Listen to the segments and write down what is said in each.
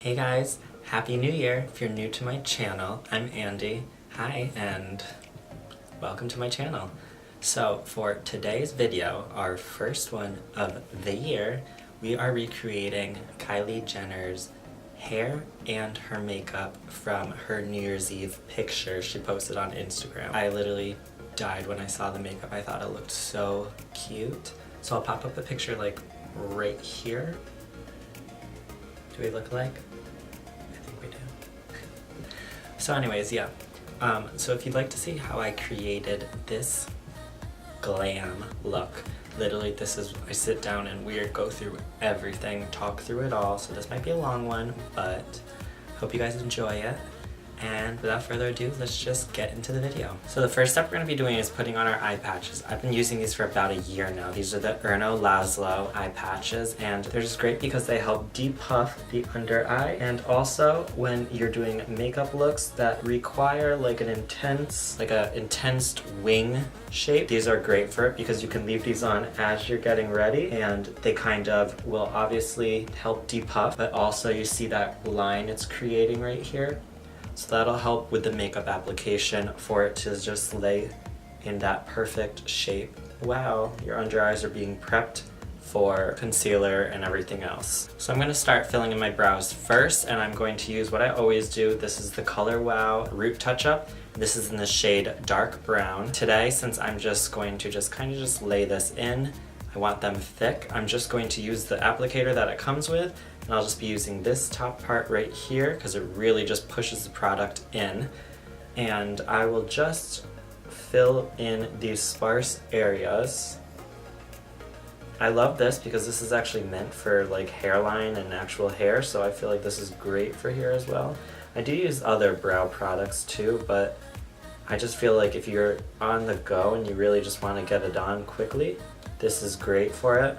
Hey guys, Happy New Year! If you're new to my channel, I'm Andy. Hi, and welcome to my channel. So for today's video, our first one of the year, we are recreating Kylie Jenner's hair and her makeup from her New Year's Eve picture she posted on Instagram. I literally died when I saw the makeup. I thought it looked so cute. So I'll pop up a picture like right here. Do we look like? I think we do. So anyways, yeah. So if you'd like to see how I created this glam look, literally this is, I sit down and we go through everything, talk through it all. So this might be a long one, but hope you guys enjoy it. And without further ado, let's just get into the video. So the first step we're going to be doing is putting on our eye patches. I've been using these for about a year now. These are the Erno Laszlo eye patches, and they're just great because they help depuff the under eye. And also when you're doing makeup looks that require like an intense wing shape, these are great for it because you can leave these on as you're getting ready and they kind of will obviously help depuff, but also you see that line it's creating right here. So that'll help with the makeup application for it to just lay in that perfect shape. Wow, your under eyes are being prepped for concealer and everything else. So I'm going to start filling in my brows first, and I'm going to use what I always do. This is the Color Wow Root Touch Up. This is in the shade Dark Brown. Today, since I'm just going to kind of lay this in, I want them thick, I'm just going to use the applicator that it comes with, and I'll just be using this top part right here because it really just pushes the product in. And I will just fill in these sparse areas. I love this because this is actually meant for like hairline and actual hair, so I feel like this is great for here as well. I do use other brow products too, but I just feel like if you're on the go and you really just want to get it on quickly, this is great for it,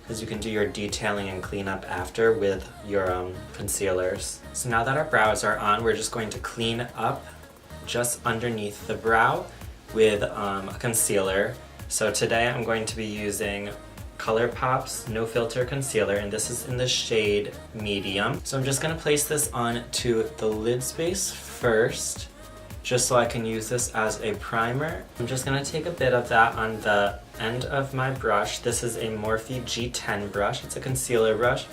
because you can do your detailing and cleanup after with your concealers. So now that our brows are on, we're just going to clean up just underneath the brow with a concealer. So today I'm going to be using ColourPop's No Filter Concealer, and this is in the shade Medium. So I'm just going to place this on to the lid space first, just so I can use this as a primer. I'm just going to take a bit of that on the end of my brush. This is a Morphe G10 brush. It's a concealer brush.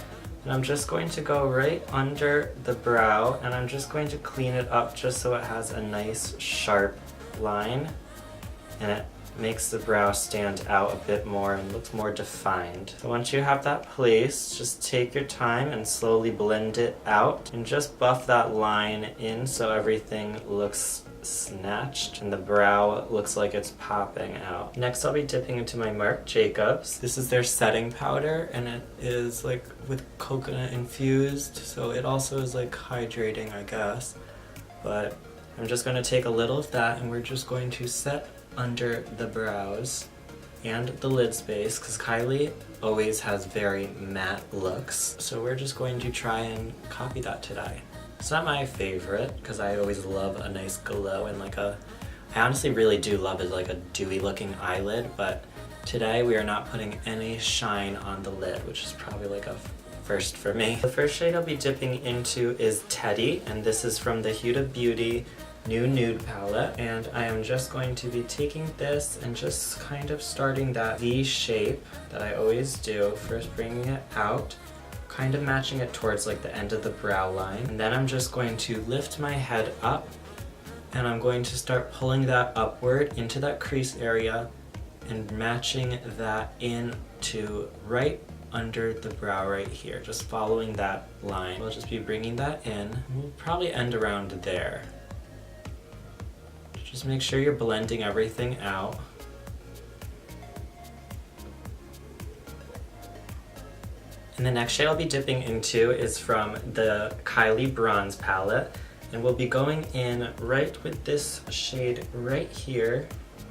And I'm just going to go right under the brow, and I'm just going to clean it up just so it has a nice sharp line. And it makes the brow stand out a bit more and looks more defined. So once you have that placed, just take your time and slowly blend it out and just buff that line in so everything looks snatched and the brow looks like it's popping out. Next I'll be dipping into my Marc Jacobs. This is their setting powder, and it is like with coconut infused, so it also is like hydrating, I guess. But I'm just going to take a little of that and we're just going to set under the brows and the lid space, because Kylie always has very matte looks, so we're just going to try and copy that today. It's not my favorite because I always love a nice glow and I honestly really do love it, like a dewy looking eyelid, but today we are not putting any shine on the lid, which is probably like a first for me. The first shade I'll be dipping into is Teddy, and this is from the Huda Beauty New Nude palette, and I am just going to be taking this and just kind of starting that V shape that I always do, first bringing it out, kind of matching it towards like the end of the brow line, and then I'm just going to lift my head up and I'm going to start pulling that upward into that crease area and matching that into right under the brow right here, just following that line. We'll just be bringing that in. We'll probably end around there. Just make sure you're blending everything out. And the next shade I'll be dipping into is from the Kylie Bronze palette, and we'll be going in right with this shade right here,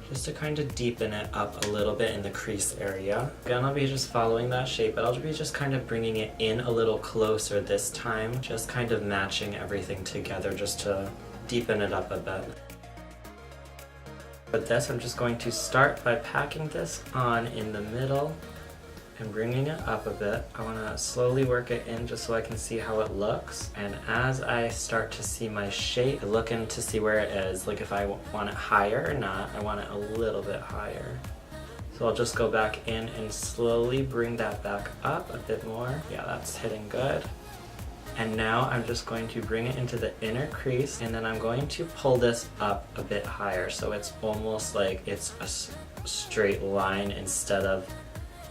just to kind of deepen it up a little bit in the crease area. Again, I'll be just following that shape, but I'll be just kind of bringing it in a little closer this time, just kind of matching everything together just to deepen it up a bit. With this, I'm just going to start by packing this on in the middle and bringing it up a bit. I want to slowly work it in just so I can see how it looks. And as I start to see my shape, I look in to see where it is. Like if I want it higher or not. I want it a little bit higher. So I'll just go back in and slowly bring that back up a bit more. Yeah, that's hitting good. And now I'm just going to bring it into the inner crease, and then I'm going to pull this up a bit higher so it's almost like it's a straight line instead of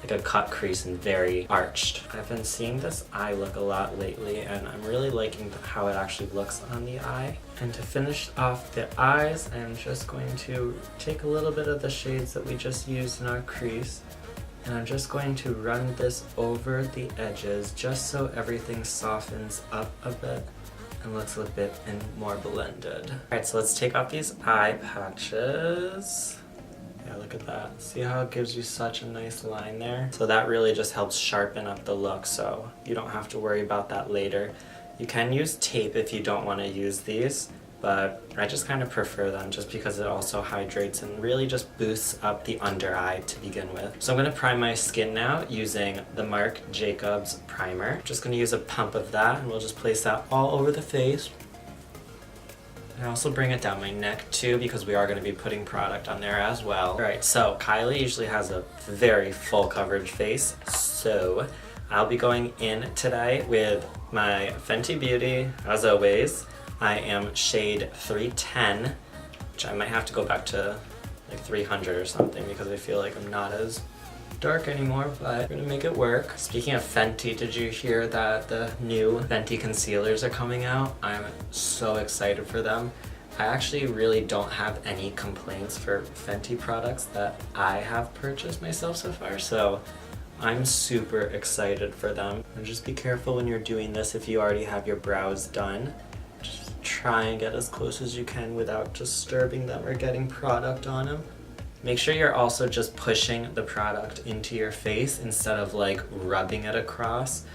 like a cut crease and very arched. I've been seeing this eye look a lot lately, and I'm really liking how it actually looks on the eye. And to finish off the eyes, I'm just going to take a little bit of the shades that we just used in our crease, and I'm just going to run this over the edges just so everything softens up a bit and looks a bit more blended. Alright, so let's take off these eye patches. Yeah, look at that. See how it gives you such a nice line there? So that really just helps sharpen up the look, so you don't have to worry about that later. You can use tape if you don't want to use these, but I just kind of prefer them just because it also hydrates and really just boosts up the under eye to begin with. So I'm going to prime my skin now using the Marc Jacobs primer. I'm just going to use a pump of that, and we'll just place that all over the face. And also bring it down my neck too, because we are going to be putting product on there as well. Alright, so Kylie usually has a very full coverage face, so I'll be going in today with my Fenty Beauty, as always. I am shade 310, which I might have to go back to like 300 or something because I feel like I'm not as dark anymore, but we're gonna make it work. Speaking of Fenty, did you hear that the new Venti Concealers are coming out? I'm so excited for them. I actually really don't have any complaints for Fenty products that I have purchased myself so far, so I'm super excited for them. And just be careful when you're doing this if you already have your brows done. Just try and get as close as you can without disturbing them or getting product on them. Make sure you're also just pushing the product into your face instead of like rubbing it across.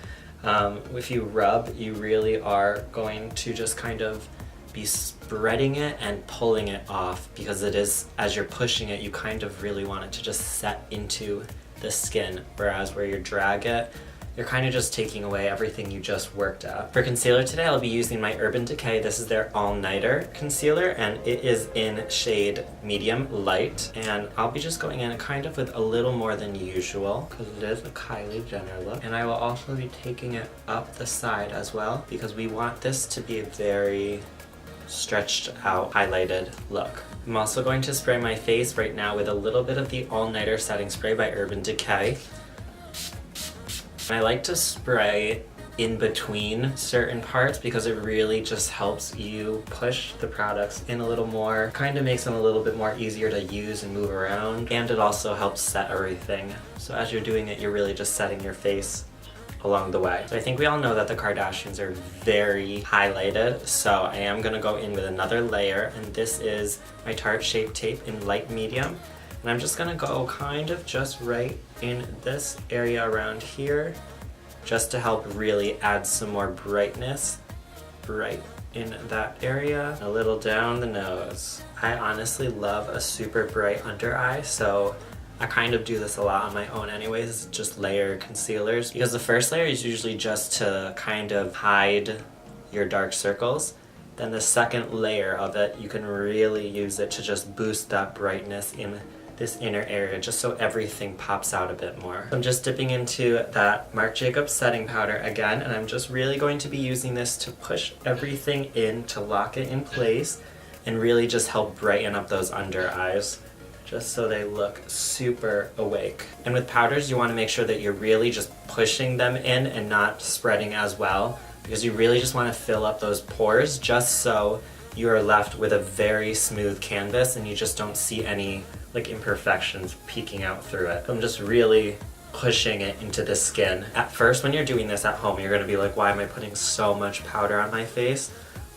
If you rub, you really are going to just kind of be spreading it and pulling it off, because it is, as you're pushing it, you kind of really want it to just set into the skin, whereas where you drag it, you're kind of just taking away everything you just worked at. For concealer today, I'll be using my Urban Decay. This is their all-nighter concealer, and it is in shade medium light. And I'll be just going in kind of with a little more than usual, because it is a Kylie Jenner look. And I will also be taking it up the side as well, because we want this to be a very stretched out, highlighted look. I'm also going to spray my face right now with a little bit of the all-nighter setting spray by Urban Decay. I like to spray in between certain parts because it really just helps you push the products in a little more, kind of makes them a little bit more easier to use and move around, and it also helps set everything. So as you're doing it, you're really just setting your face along the way. So I think we all know that the Kardashians are very highlighted, so I am going to go in with another layer, and this is my Tarte Shape Tape in light medium. And I'm just going to go kind of just right in this area around here, just to help really add some more brightness right in that area. A little down the nose. I honestly love a super bright under eye, so I kind of do this a lot on my own anyways, just layer concealers, because the first layer is usually just to kind of hide your dark circles. Then the second layer of it, you can really use it to just boost that brightness in this inner area, just so everything pops out a bit more. I'm just dipping into that Marc Jacobs setting powder again, and I'm just really going to be using this to push everything in, to lock it in place, and really just help brighten up those under eyes, just so they look super awake. And with powders, you want to make sure that you're really just pushing them in and not spreading as well, because you really just want to fill up those pores just so you are left with a very smooth canvas and you just don't see any like imperfections peeking out through it. I'm just really pushing it into the skin. At first, when you're doing this at home, you're gonna be like, why am I putting so much powder on my face?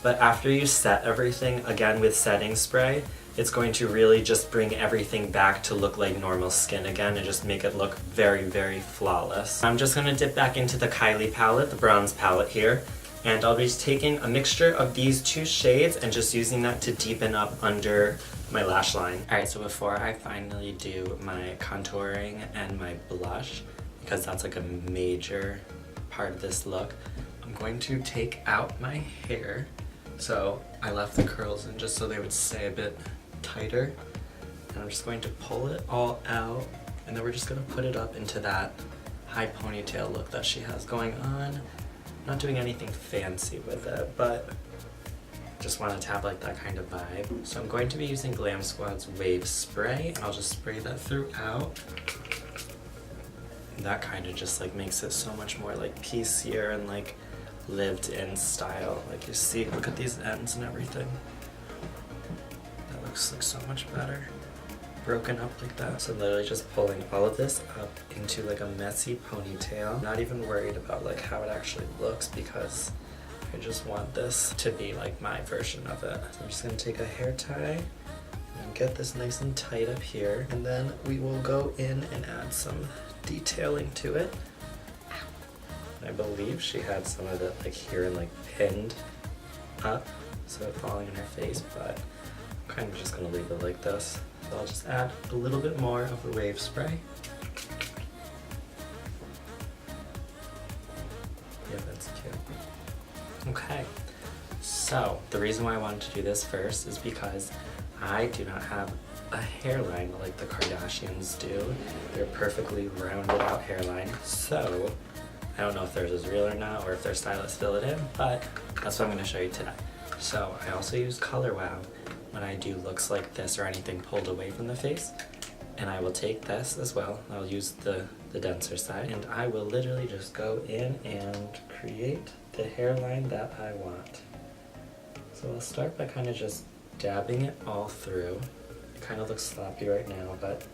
But after you set everything, again with setting spray, it's going to really just bring everything back to look like normal skin again and just make it look very, very flawless. I'm just gonna dip back into the Kylie palette, the bronze palette here, and I'll be just taking a mixture of these two shades and just using that to deepen up under my lash line. Alright, so before I finally do my contouring and my blush, because that's like a major part of this look. I'm going to take out my hair. So I left the curls in just so they would stay a bit tighter. And I'm just going to pull it all out, and then we're just gonna put it up into that high ponytail look that she has going on. Not doing anything fancy with it, but just wanted to have like that kind of vibe. So I'm going to be using Glam Squad's Wave Spray, and I'll just spray that throughout. That kind of just like makes it so much more like piecier and like lived in style. Like you see, look at these ends and everything. That looks like so much better. Broken up like that. So literally just pulling all of this up into like a messy ponytail. Not even worried about like how it actually looks, because I just want this to be like my version of it. So I'm just gonna take a hair tie and get this nice and tight up here, and then we will go in and add some detailing to it. I believe she had some of it like here and like pinned up, so it falling in her face, but I'm kind of just gonna leave it like this. So I'll just add a little bit more of the wave spray. Yeah, that's cute. Okay, so the reason why I wanted to do this first is because I do not have a hairline like the Kardashians do. They're perfectly rounded out hairline, so I don't know if theirs is real or not, or if their stylist filled it in, but that's what I'm going to show you today. So I also use Color Wow when I do looks like this or anything pulled away from the face, and I will take this as well. I'll use the denser side, and I will literally just go in and create the hairline that I want. So I'll start by kind of just dabbing it all through. It kind of looks sloppy right now, but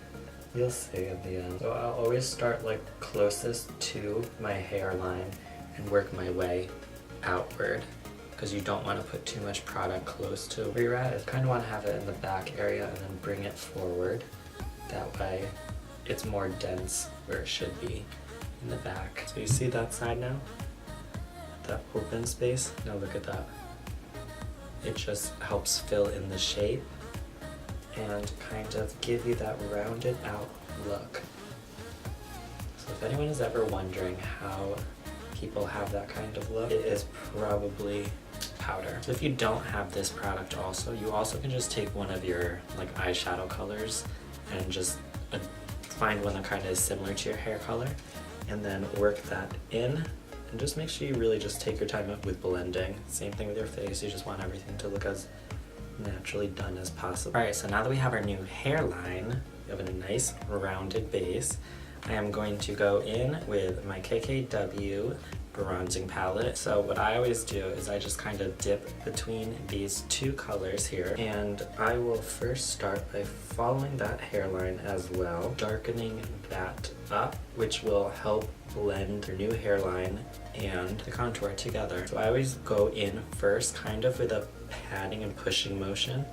you'll see at the end. So I'll always start like closest to my hairline and work my way outward, because you don't want to put too much product close to where you're at. You kind of want to have it in the back area and then bring it forward. That way it's more dense where it should be, in the back. So you see that side now? That open space? Now look at that. It just helps fill in the shape and kind of give you that rounded out look. So if anyone is ever wondering how people have that kind of look, it is probably powder. So if you don't have this product also, you also can just take one of your like eyeshadow colors and just find one that kind of is similar to your hair color, and then work that in. And just make sure you really just take your time up with blending. Same thing with your face, you just want everything to look as naturally done as possible. Alright, so now that we have our new hairline, we have a nice rounded base, I am going to go in with my KKW bronzing palette. So what I always do is I just kind of dip between these two colors here, and I will first start by following that hairline as well, darkening that up, which will help blend your new hairline and the contour together. So I always go in first kind of with a patting and pushing motion,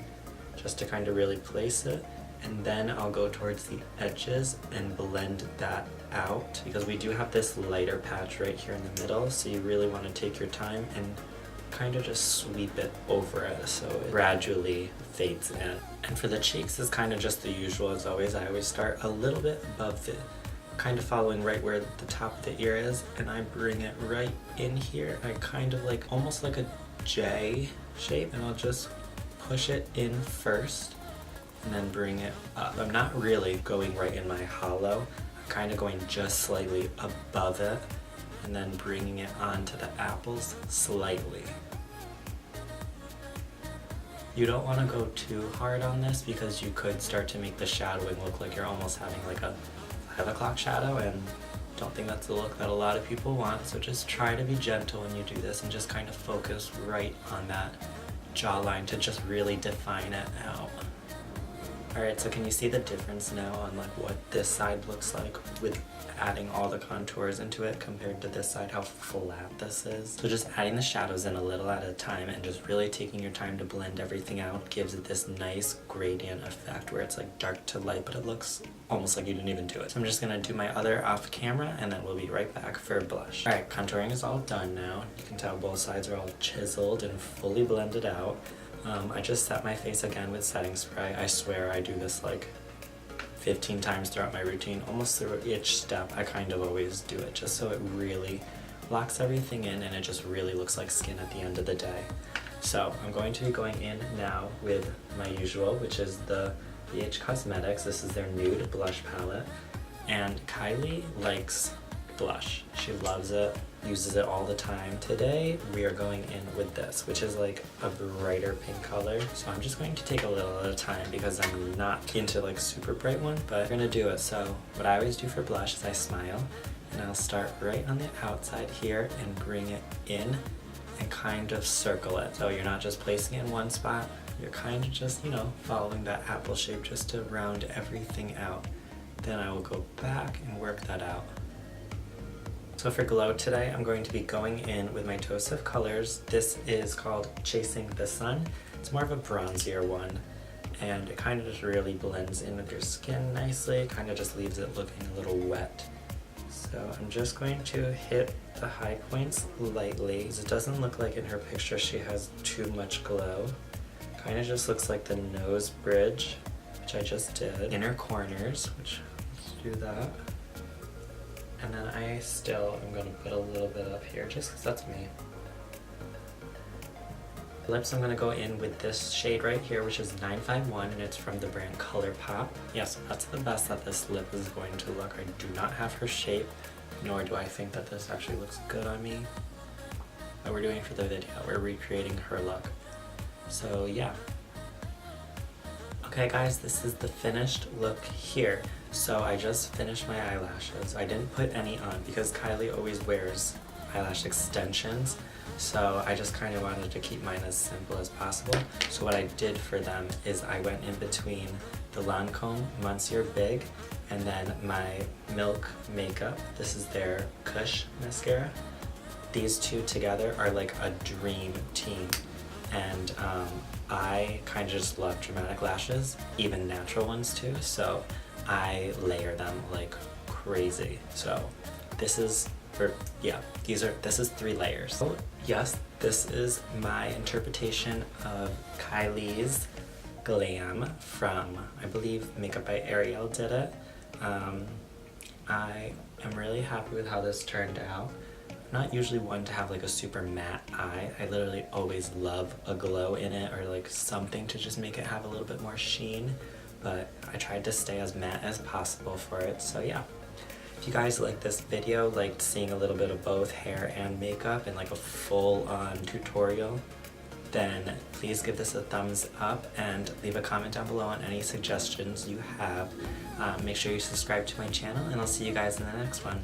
just to kind of really place it, and then I'll go towards the edges and blend that out, because we do have this lighter patch right here in the middle, so you really want to take your time and kind of just sweep it over it so it gradually fades in. And for the cheeks, it's kind of just the usual as always. I always start a little bit above it, kind of following right where the top of the ear is, and I bring it right in here. I kind of like almost like a J shape, and I'll just push it in first and then bring it up. I'm not really going right in my hollow, I'm kind of going just slightly above it and then bringing it onto the apples slightly. You don't want to go too hard on this, because you could start to make the shadowing look like you're almost having like a 5 o'clock shadow, and don't think that's the look that a lot of people want. So just try to be gentle when you do this and just kind of focus right on that jawline to just really define it out. Alright, so can you see the difference now on like what this side looks like with adding all the contours into it compared to this side, how flat this is? So just adding the shadows in a little at a time and just really taking your time to blend everything out gives it this nice gradient effect where it's like dark to light, but it looks almost like you didn't even do it. So I'm just gonna do my other off camera, and then we'll be right back for blush. Alright, contouring is all done now. You can tell both sides are all chiseled and fully blended out. I just set my face again with setting spray. I swear I do this like 15 times throughout my routine, almost through each step. I kind of always do it just so it really locks everything in and it just really looks like skin at the end of the day. So I'm going to be going in now with my usual, which is the BH Cosmetics. This is their nude blush palette, and Kylie likes blush. She loves it, uses it all the time. Today we are going in with this, which is like a brighter pink color. So I'm just going to take a little at a time because I'm not into like super bright one, but I'm gonna do it. So what I always do for blush is I smile, and I'll start right on the outside here and bring it in and kind of circle it. So you're not just placing it in one spot, you're kind of just, you know, following that apple shape just to round everything out. Then I will go back and work that out. So for glow today, I'm going to be going in with my Dose of Colors. This is called Chasing the Sun. It's more of a bronzier one, and it kind of just really blends in with your skin nicely. It kind of just leaves it looking a little wet. So I'm just going to hit the high points lightly. It doesn't look like in her picture she has too much glow. Kind of just looks like the nose bridge, which I just did. Inner corners, which let's do that. And then I still am going to put a little bit up here just because that's me. Lips, I'm going to go in with this shade right here, which is 951, and it's from the brand ColourPop. Yes, that's the best that this lip is going to look. I do not have her shape, nor do I think that this actually looks good on me. But we're doing it for the video. We're recreating her look. So yeah. Okay guys, this is the finished look here. So I just finished my eyelashes. I didn't put any on because Kylie always wears eyelash extensions. So I just kind of wanted to keep mine as simple as possible. So what I did for them is I went in between the Lancome Monsieur Big and then my Milk Makeup. This is their Kush mascara. These two together are like a dream team. And I kind of just love dramatic lashes, even natural ones too. So I layer them like crazy. So this is this is 3 layers. So yes, this is my interpretation of Kylie's Glam from, I believe, Makeup by Ariel did it. I am really happy with how this turned out. I'm not usually one to have like a super matte eye. I literally always love a glow in it or like something to just make it have a little bit more sheen, but I tried to stay as matte as possible for it. So yeah. If you guys liked this video, liked seeing a little bit of both hair and makeup and like a full-on tutorial, then please give this a thumbs up and leave a comment down below on any suggestions you have. Make sure you subscribe to my channel, and I'll see you guys in the next one.